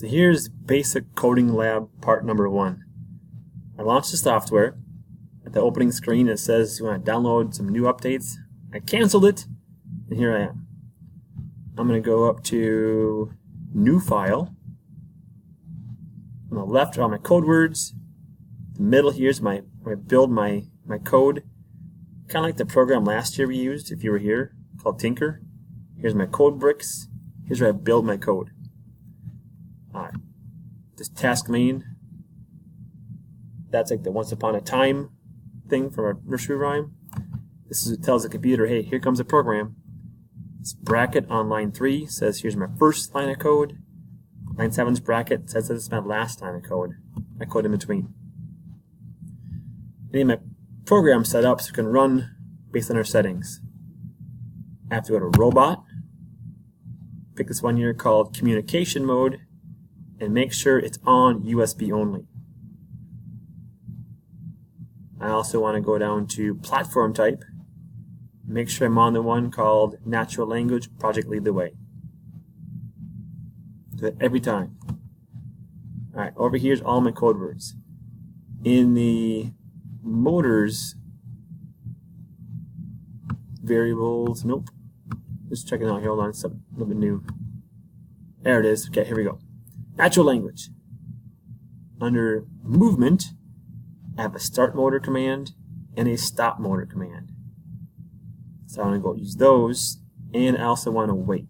So here's basic coding lab part number 1. I launched the software. At the opening screen it says you want to download some new updates. I canceled it, and here I am. I'm going to go up to New File. On the left are all my code words. The middle here is where I build my code. Kind of like the program last year we used, if you were here, called Tinker. Here's my code bricks. Here's where I build my code. Alright, this task main, that's like the once upon a time thing from a nursery rhyme. This is what tells the computer, hey, here comes a program. This bracket on line 3 says here's my first line of code. Line 7's bracket says this is my last line of code. I code in between. And my program set up so it can run based on our settings. I have to go to Robot, pick this one here called Communication Mode, and make sure it's on USB only. I also want to go down to Platform Type, make sure I'm on the one called Natural Language Project Lead the Way. Do that every time. Alright, over here's all my code words. In the motors variables, nope. Just checking out here, hold on, it's a little bit new. There it is. Okay, here we go. Natural language. Under movement, I have a start motor command and a stop motor command. So I want to go use those, and I also want to wait.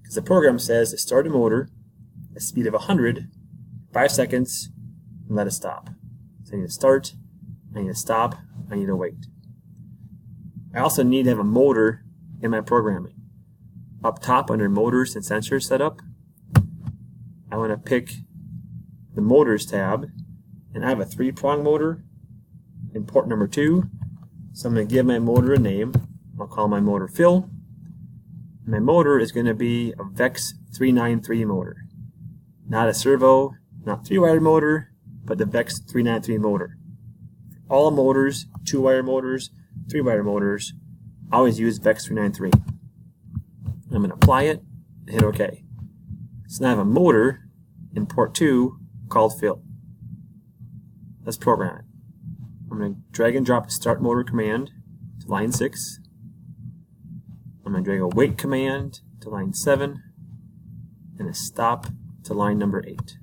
Because the program says to start a motor at a speed of 100, 5 seconds, and let it stop. So I need to start, I need to stop, I need to wait. I also need to have a motor in my programming. Up top under motors and sensors setup, I want to pick the motors tab, and I have a 3-prong motor in port number 2. So I'm going to give my motor a name. I'll call my motor Phil. My motor is going to be a VEX 393 motor. Not a servo, not 3-wire motor, but the VEX 393 motor. All motors, 2-wire motors, 3-wire motors, always use VEX 393. I'm going to apply it and hit OK. So now I have a motor in port 2 called Phil. Let's program it. I'm going to drag and drop the start motor command to line 6. I'm going to drag a wait command to line 7 and a stop to line number 8.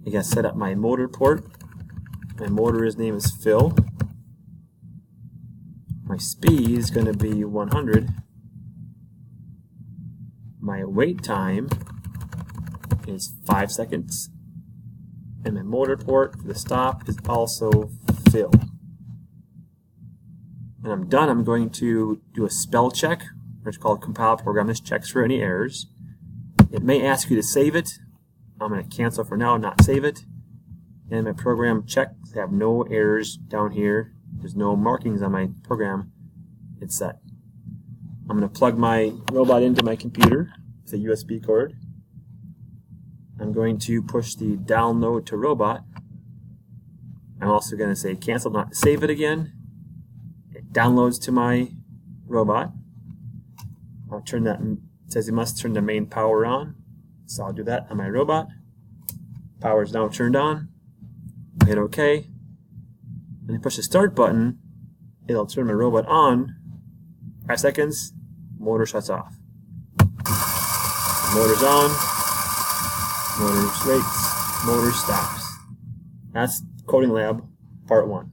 I got to set up my motor port. My motor's name is Phil. My speed is going to be 100. My wait time is 5 seconds. And my motor port for the stop is also Phil. When I'm done, I'm going to do a spell check, which is called compile program. This checks for any errors. It may ask you to save it. I'm going to cancel for now, not save it. And my program checks. I have no errors down here. There's no markings on my program. It's set. I'm going to plug my robot into my computer with a USB cord. I'm going to push the download to robot. I'm also going to say cancel, not to save it again. It downloads to my robot. I'll turn that, it says you must turn the main power on. So I'll do that on my robot. Power is now turned on. Hit OK. When I push the start button, it'll turn my robot on. 5 seconds, motor shuts off. Motor's on, motor waits, motor stops. That's Coding Lab Part 1.